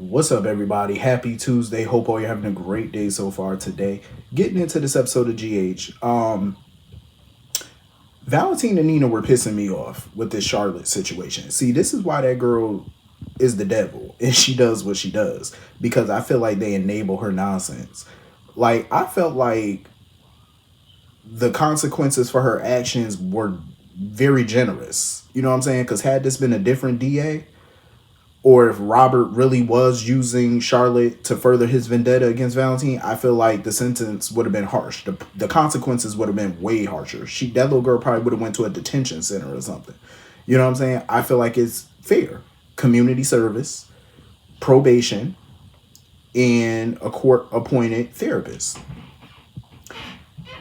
What's up, everybody? Happy Tuesday. Hope all you're having a great day so far today. Getting into this episode of GH. Valentine and Nina were pissing me off with this Charlotte situation. See, this is why that girl is the devil and she does what she does because I feel like they enable her nonsense. Like, I felt like the consequences for her actions were very generous. You know what I'm saying? Because had this been a different DA, or if Robert really was using Charlotte to further his vendetta against Valentine, I feel like the sentence would have been harsh. The consequences would have been way harsher. That little girl probably would have went to a detention center or something. You know what I'm saying? I feel like it's fair. Community service, probation, and a court appointed therapist.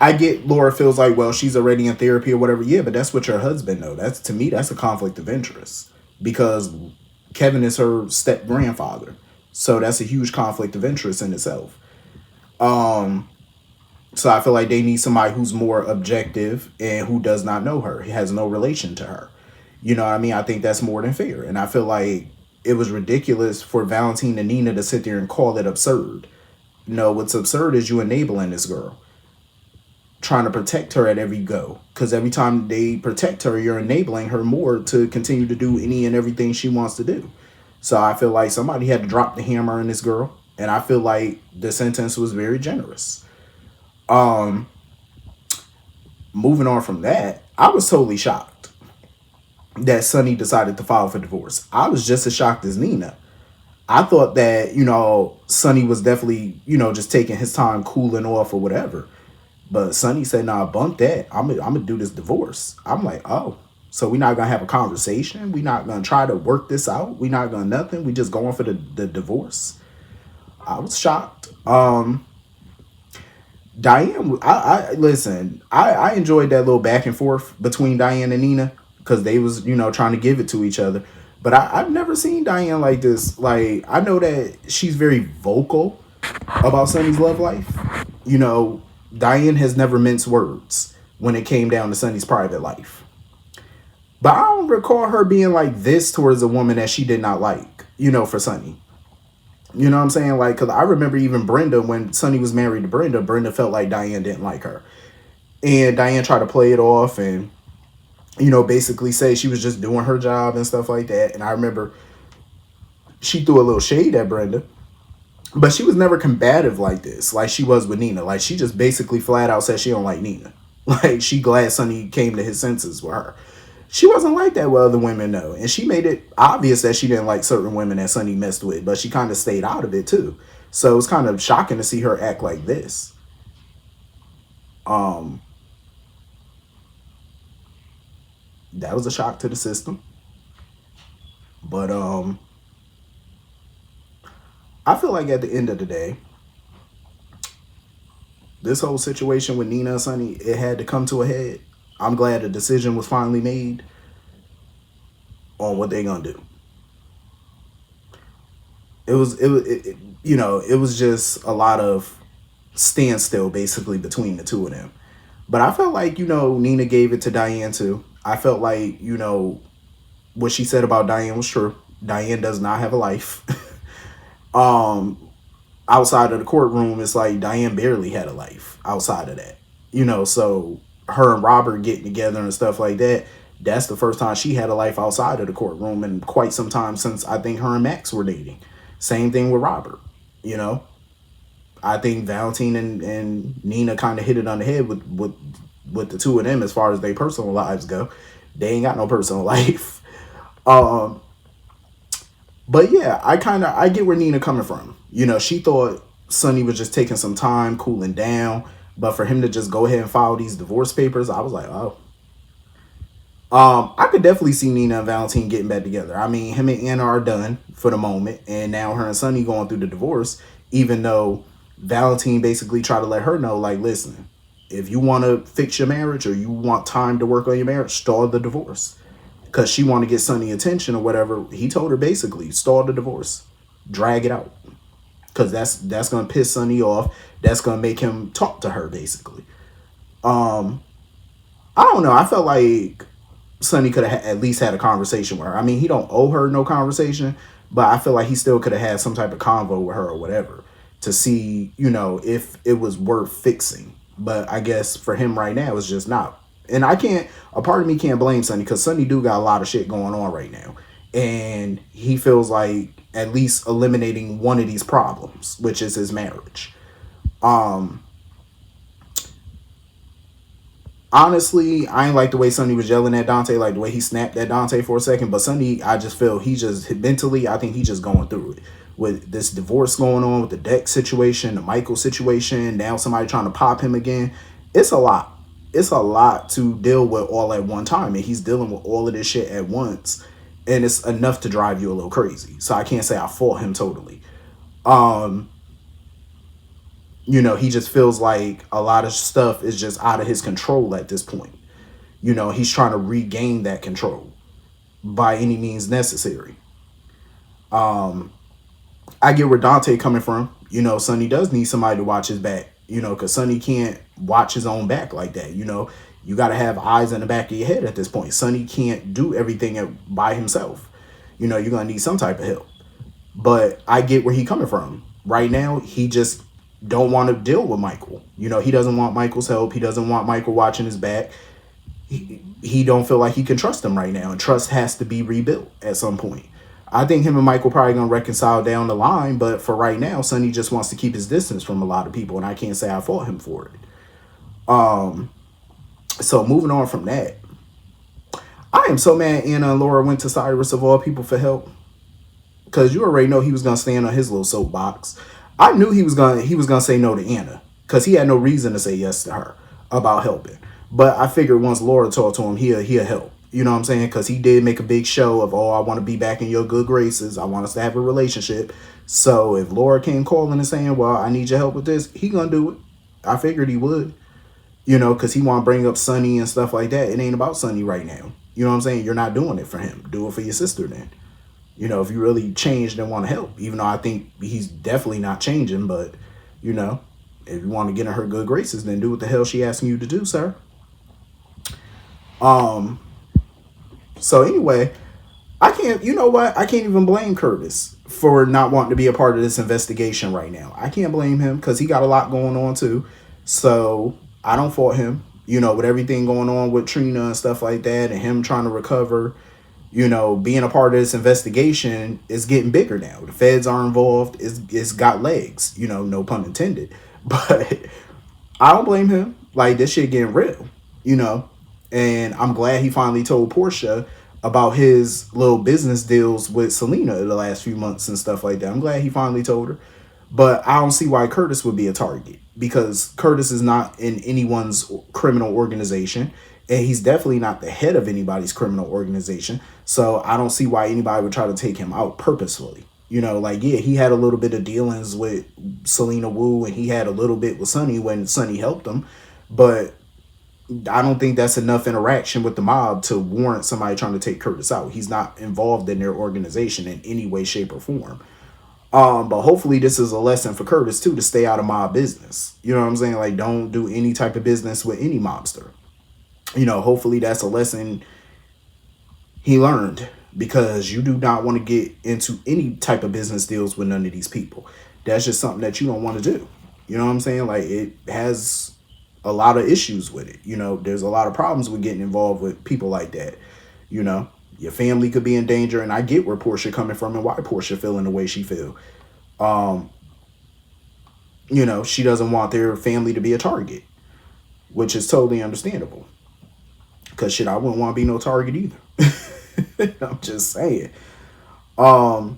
I get Laura feels like, well, she's already in therapy or whatever. Yeah, but that's what your husband know. That's, to me, that's a conflict of interest because Kevin is her step grandfather. So that's a huge conflict of interest in itself. So I feel like they need somebody who's more objective and who does not know her. He has no relation to her. You know what I mean? I think that's more than fair. And I feel like it was ridiculous for Valentine and Nina to sit there and call it absurd. No, what's absurd is you enabling this girl, trying to protect her at every go. Because every time they protect her, you're enabling her more to continue to do any and everything she wants to do. So I feel like somebody had to drop the hammer on this girl. And I feel like the sentence was very generous. Moving on from that, I was totally shocked that Sonny decided to file for divorce. I was just as shocked as Nina. I thought that, Sonny was definitely, just taking his time cooling off or whatever. But Sonny said, nah, bump that. I'm gonna do this divorce. I'm like, oh, so we're not gonna have a conversation? We're not gonna try to work this out? We're not gonna nothing? We just going for the divorce? I was shocked. Diane, I listen, I enjoyed that little back and forth between Diane and Nina because they was, trying to give it to each other. But I've never seen Diane like this. Like, I know that she's very vocal about Sonny's love life. Diane has never minced words when it came down to Sonny's private life. But I don't recall her being like this towards a woman that she did not like, for Sonny. You know what I'm saying? Like, because I remember even Brenda, when Sonny was married to Brenda felt like Diane didn't like her. And Diane tried to play it off and, basically say she was just doing her job and stuff like that. And I remember she threw a little shade at Brenda. But she was never combative like this, like she was with Nina. Like, she just basically flat out said she don't like Nina. Like, she glad Sonny came to his senses with her. She wasn't like that with other women, though. And she made it obvious that she didn't like certain women that Sonny messed with. But she kind of stayed out of it, too. So it's kind of shocking to see her act like this. That was a shock to the system. But, I feel like at the end of the day, this whole situation with Nina and Sonny, it had to come to a head. I'm glad a decision was finally made on what they're gonna do. It was just a lot of standstill basically between the two of them. But I felt like, Nina gave it to Diane too. I felt like, what she said about Diane was true. Diane does not have a life. Outside of the courtroom, it's like Diane barely had a life outside of that. So her and Robert getting together and stuff like that, that's the first time she had a life outside of the courtroom in quite some time since I think her and Max were dating. Same thing with Robert, I think Valentine and Nina kind of hit it on the head with the two of them as far as their personal lives go. They ain't got no personal life. But yeah, I get where Nina coming from. She thought Sonny was just taking some time, cooling down. But for him to just go ahead and file these divorce papers, I was like, oh. I could definitely see Nina and Valentine getting back together. I mean, him and Anna are done for the moment. And now her and Sonny going through the divorce, even though Valentine basically tried to let her know, like, listen, if you want to fix your marriage or you want time to work on your marriage, stall the divorce. Because she wanted to get Sonny attention or whatever. He told her basically, stall the divorce. Drag it out. Because that's going to piss Sonny off. That's going to make him talk to her, basically. I don't know. I felt like Sonny could have at least had a conversation with her. I mean, he don't owe her no conversation. but I feel like he still could have had some type of convo with her or whatever to see, if it was worth fixing. But I guess for him right now, it's just not. And I can't, a part of me can't blame Sonny because Sonny do got a lot of shit going on right now. And he feels like at least eliminating one of these problems, which is his marriage. Um, Honestly, I ain't like the way Sonny was yelling at Dante, like the way he snapped at Dante for a second. But Sonny, I just feel he just mentally, I think he's just going through it with this divorce going on, with the Dex situation, the Michael situation. Now somebody trying to pop him again. It's a lot. It's a lot to deal with all at one time, and he's dealing with all of this shit at once, and it's enough to drive you a little crazy. So I can't say I fault him totally. Um, he just feels like a lot of stuff is just out of his control at this point. He's trying to regain that control by any means necessary. Um, I get where Dante coming from. Sonny does need somebody to watch his back. Because Sonny can't watch his own back like that. You got to have eyes in the back of your head at this point. Sonny can't do everything by himself. You're gonna need some type of help. But I get where he coming from. Right now, he just don't want to deal with Michael. He doesn't want Michael's help. He doesn't want Michael watching his back. He don't feel like he can trust him right now, and trust has to be rebuilt at some point. I think him and Michael probably gonna reconcile down the line, but for right now, Sonny just wants to keep his distance from a lot of people, and I can't say I fault him for it. So moving on from that, I am so mad Anna and Laura went to Cyrus of all people for help, because you already know he was gonna stand on his little soapbox. I knew he was gonna say no to Anna because he had no reason to say yes to her about helping. But I figured once Laura talked to him, he'll help. You know what I'm saying? Because he did make a big show of, oh, I want to be back in your good graces. I want us to have a relationship. So if Laura came calling and saying, well, I need your help with this, he gonna do it. I figured he would. Because he want to bring up Sonny and stuff like that. It ain't about Sonny right now. You know what I'm saying? You're not doing it for him. Do it for your sister then. If you really changed and want to help. Even though I think he's definitely not changing. But, if you want to get in her good graces, then do what the hell she asking you to do, sir. So anyway, I can't, you know what? I can't even blame Curtis for not wanting to be a part of this investigation right now. I can't blame him because he got a lot going on too. So I don't fault him, with everything going on with Trina and stuff like that and him trying to recover, being a part of this investigation is getting bigger now. The feds are involved. It's got legs, no pun intended. But I don't blame him. Like, this shit getting real, and I'm glad he finally told Portia about his little business deals with Selena the last few months and stuff like that. I'm glad he finally told her. But I don't see why Curtis would be a target, because Curtis is not in anyone's criminal organization, and he's definitely not the head of anybody's criminal organization. So I don't see why anybody would try to take him out purposefully. Yeah, he had a little bit of dealings with Selena Wu, and he had a little bit with Sonny when Sonny helped him. But I don't think that's enough interaction with the mob to warrant somebody trying to take Curtis out. He's not involved in their organization in any way, shape, or form. But hopefully this is a lesson for Curtis too, to stay out of mob business. You know what I'm saying? Like, don't do any type of business with any mobster. Hopefully that's a lesson he learned, because you do not want to get into any type of business deals with none of these people. That's just something that you don't want to do. You know what I'm saying? Like, it has a lot of issues with it. There's a lot of problems with getting involved with people like that. Your family could be in danger, and I get where Portia coming from and why Portia feeling the way she feel. She doesn't want their family to be a target, which is totally understandable. Because shit, I wouldn't want to be no target either. I'm just saying. I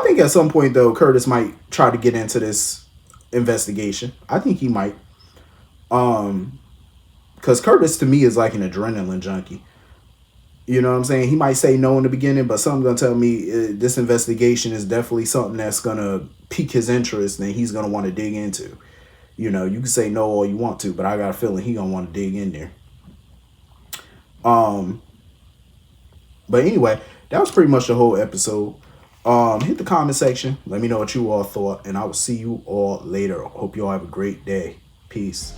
think at some point though, Curtis might try to get into this investigation. I think he might. Because Curtis to me is like an adrenaline junkie. You know what I'm saying? He might say no in the beginning, but something's going to tell me this investigation is definitely something that's going to pique his interest and he's going to want to dig into. You can say no all you want to, but I got a feeling he going to want to dig in there. But anyway, that was pretty much the whole episode. Hit the comment section. Let me know what you all thought, and I will see you all later. Hope you all have a great day. Peace.